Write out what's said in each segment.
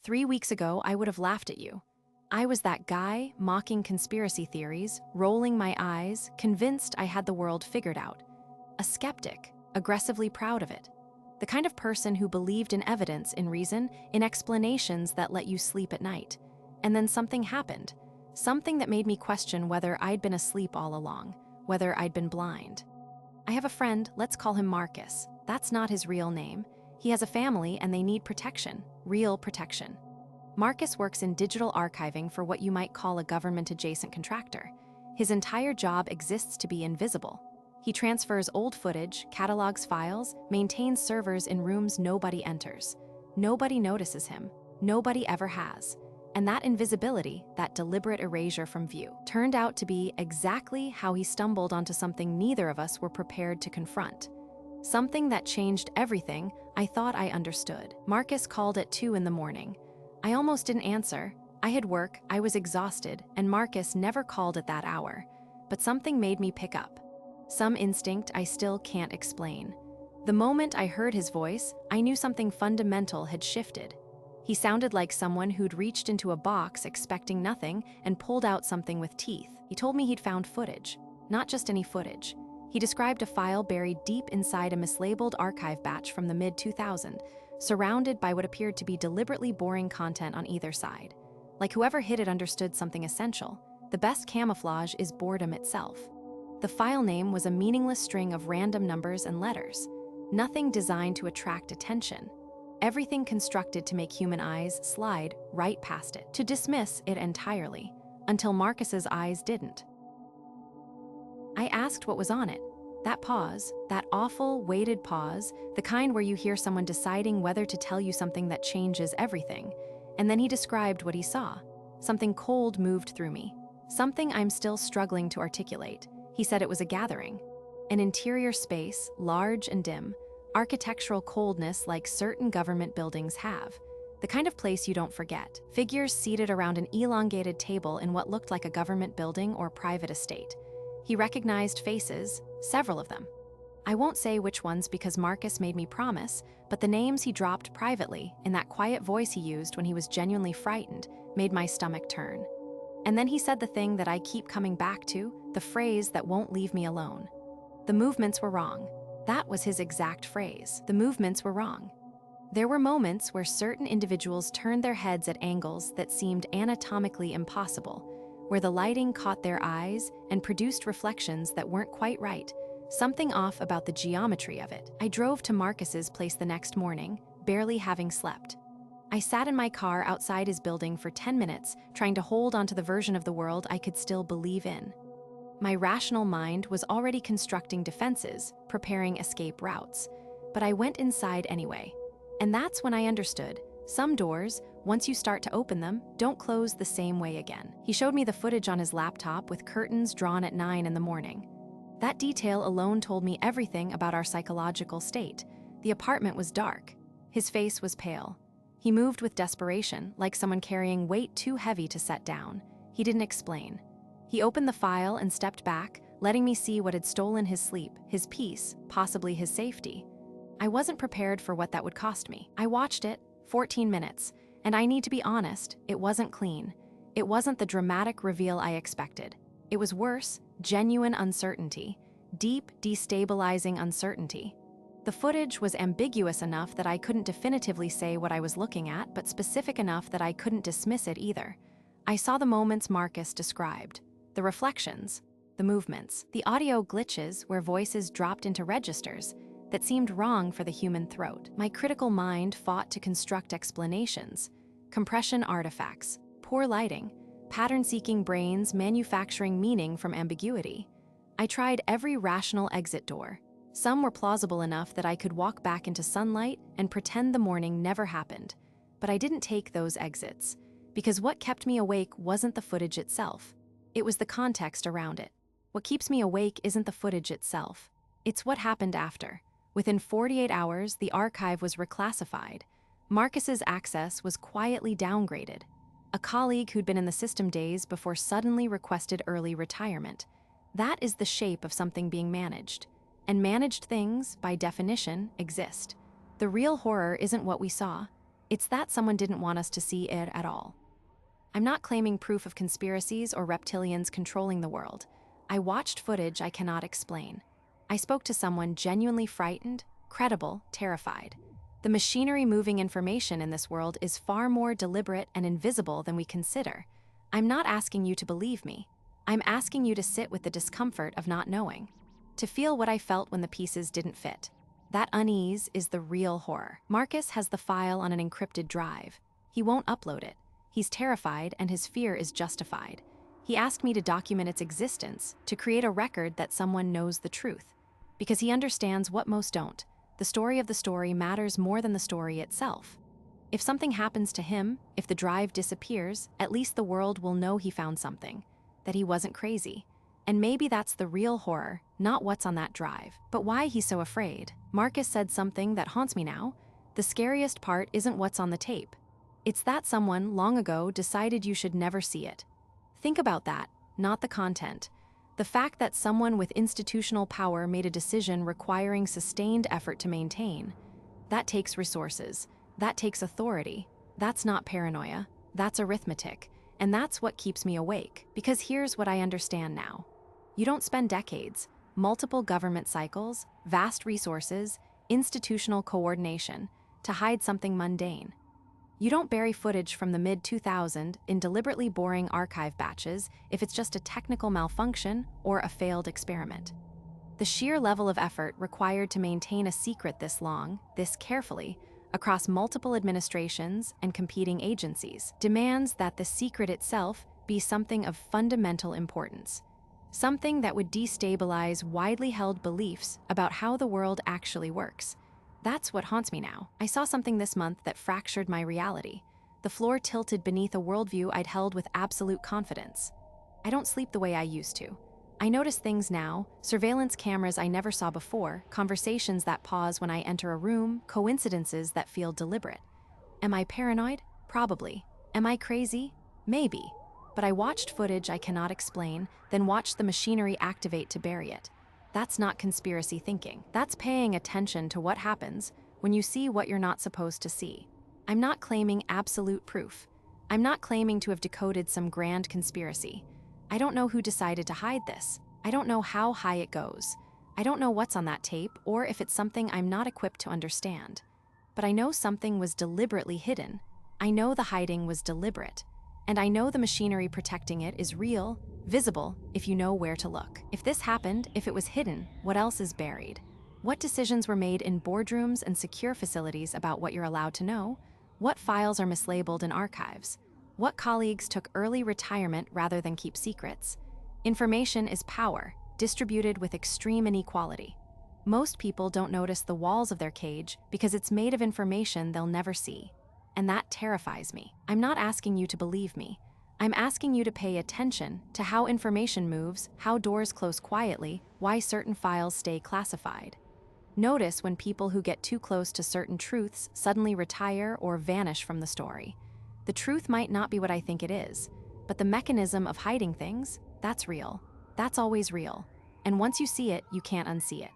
3 weeks ago, I would have laughed at you. I was that guy, mocking conspiracy theories, rolling my eyes, convinced I had the world figured out. A skeptic, aggressively proud of it. The kind of person who believed in evidence, in reason, in explanations that let you sleep at night. And then something happened. Something that made me question whether I'd been asleep all along, whether I'd been blind. I have a friend, let's call him Marcus. That's not his real name. He has a family and they need protection, real protection. Marcus works in digital archiving for what you might call a government-adjacent contractor. His entire job exists to be invisible. He transfers old footage, catalogs files, maintains servers in rooms nobody enters. Nobody notices him. Nobody ever has. And that invisibility, that deliberate erasure from view, turned out to be exactly how he stumbled onto something neither of us were prepared to confront. Something that changed everything I thought I understood. Marcus called at 2 in the morning. I almost didn't answer. I had work, I was exhausted, and Marcus never called at that hour. But something made me pick up. Some instinct I still can't explain. The moment I heard his voice, I knew something fundamental had shifted. He sounded like someone who'd reached into a box expecting nothing and pulled out something with teeth. He told me he'd found footage. Not just any footage. He described a file buried deep inside a mislabeled archive batch from the mid-2000s, surrounded by what appeared to be deliberately boring content on either side. Like whoever hid it understood something essential. The best camouflage is boredom itself. The file name was a meaningless string of random numbers and letters. Nothing designed to attract attention. Everything constructed to make human eyes slide right past it, to dismiss it entirely, until Marcus's eyes didn't. I asked what was on it. That pause, that awful, weighted pause, the kind where you hear someone deciding whether to tell you something that changes everything. And then he described what he saw. Something cold moved through me. Something I'm still struggling to articulate. He said it was a gathering. An interior space, large and dim. Architectural coldness like certain government buildings have. The kind of place you don't forget. Figures seated around an elongated table in what looked like a government building or private estate. He recognized faces, several of them. I won't say which ones because Marcus made me promise, but the names he dropped privately, in that quiet voice he used when he was genuinely frightened, made my stomach turn. And then he said the thing that I keep coming back to, the phrase that won't leave me alone. The movements were wrong. That was his exact phrase. The movements were wrong. There were moments where certain individuals turned their heads at angles that seemed anatomically impossible, where the lighting caught their eyes and produced reflections that weren't quite right, something off about the geometry of it. I drove to Marcus's place the next morning, barely having slept. I sat in my car outside his building for 10 minutes, trying to hold onto the version of the world I could still believe in. My rational mind was already constructing defenses, preparing escape routes. But I went inside anyway. And that's when I understood. Some doors, once you start to open them, don't close the same way again. He showed me the footage on his laptop with curtains drawn at 9 in the morning. That detail alone told me everything about our psychological state. The apartment was dark. His face was pale. He moved with desperation, like someone carrying weight too heavy to set down. He didn't explain. He opened the file and stepped back, letting me see what had stolen his sleep, his peace, possibly his safety. I wasn't prepared for what that would cost me. I watched it, 14 minutes, and I need to be honest, it wasn't clean. It wasn't the dramatic reveal I expected. It was worse, genuine uncertainty, deep, destabilizing uncertainty. The footage was ambiguous enough that I couldn't definitively say what I was looking at, but specific enough that I couldn't dismiss it either. I saw the moments Marcus described. The reflections, the movements, the audio glitches where voices dropped into registers that seemed wrong for the human throat. My critical mind fought to construct explanations, compression artifacts, poor lighting, pattern-seeking brains manufacturing meaning from ambiguity. I tried every rational exit door. Some were plausible enough that I could walk back into sunlight and pretend the morning never happened. But I didn't take those exits, because what kept me awake wasn't the footage itself. It was the context around it. What keeps me awake isn't the footage itself. It's what happened after. Within 48 hours, the archive was reclassified. Marcus's access was quietly downgraded. A colleague who'd been in the system days before suddenly requested early retirement. That is the shape of something being managed. And managed things, by definition, exist. The real horror isn't what we saw. It's that someone didn't want us to see it at all. I'm not claiming proof of conspiracies or reptilians controlling the world. I watched footage I cannot explain. I spoke to someone genuinely frightened, credible, terrified. The machinery moving information in this world is far more deliberate and invisible than we consider. I'm not asking you to believe me. I'm asking you to sit with the discomfort of not knowing, to feel what I felt when the pieces didn't fit. That unease is the real horror. Marcus has the file on an encrypted drive. He won't upload it. He's terrified and his fear is justified. He asked me to document its existence, to create a record that someone knows the truth. Because he understands what most don't. The story of the story matters more than the story itself. If something happens to him, if the drive disappears, at least the world will know he found something, that he wasn't crazy. And maybe that's the real horror, not what's on that drive, but why he's so afraid. Marcus said something that haunts me now. The scariest part isn't what's on the tape. It's that someone, long ago, decided you should never see it. Think about that, not the content. The fact that someone with institutional power made a decision requiring sustained effort to maintain. That takes resources. That takes authority. That's not paranoia. That's arithmetic. And that's what keeps me awake. Because here's what I understand now. You don't spend decades, multiple government cycles, vast resources, institutional coordination to hide something mundane. You don't bury footage from the mid-2000s in deliberately boring archive batches if it's just a technical malfunction or a failed experiment. The sheer level of effort required to maintain a secret this long, this carefully, across multiple administrations and competing agencies, demands that the secret itself be something of fundamental importance. Something that would destabilize widely held beliefs about how the world actually works. That's what haunts me now. I saw something this month that fractured my reality. The floor tilted beneath a worldview I'd held with absolute confidence. I don't sleep the way I used to. I notice things now, surveillance cameras I never saw before, conversations that pause when I enter a room, coincidences that feel deliberate. Am I paranoid? Probably. Am I crazy? Maybe. But I watched footage I cannot explain, then watched the machinery activate to bury it. That's not conspiracy thinking. That's paying attention to what happens when you see what you're not supposed to see. I'm not claiming absolute proof. I'm not claiming to have decoded some grand conspiracy. I don't know who decided to hide this. I don't know how high it goes. I don't know what's on that tape or if it's something I'm not equipped to understand. But I know something was deliberately hidden. I know the hiding was deliberate. And I know the machinery protecting it is real, visible, if you know where to look. If this happened, if it was hidden, what else is buried? What decisions were made in boardrooms and secure facilities about what you're allowed to know? What files are mislabeled in archives? What colleagues took early retirement rather than keep secrets? Information is power, distributed with extreme inequality. Most people don't notice the walls of their cage because it's made of information they'll never see. And that terrifies me. I'm not asking you to believe me. I'm asking you to pay attention to how information moves, how doors close quietly, why certain files stay classified. Notice when people who get too close to certain truths suddenly retire or vanish from the story. The truth might not be what I think it is, but the mechanism of hiding things, that's real. That's always real. And once you see it, you can't unsee it.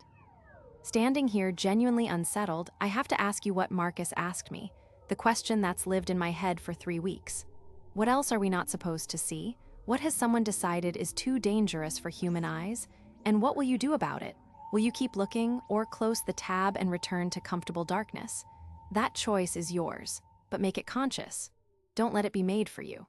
Standing here genuinely unsettled, I have to ask you what Marcus asked me, the question that's lived in my head for 3 weeks. What else are we not supposed to see? What has someone decided is too dangerous for human eyes? And what will you do about it? Will you keep looking or close the tab and return to comfortable darkness? That choice is yours, but make it conscious. Don't let it be made for you.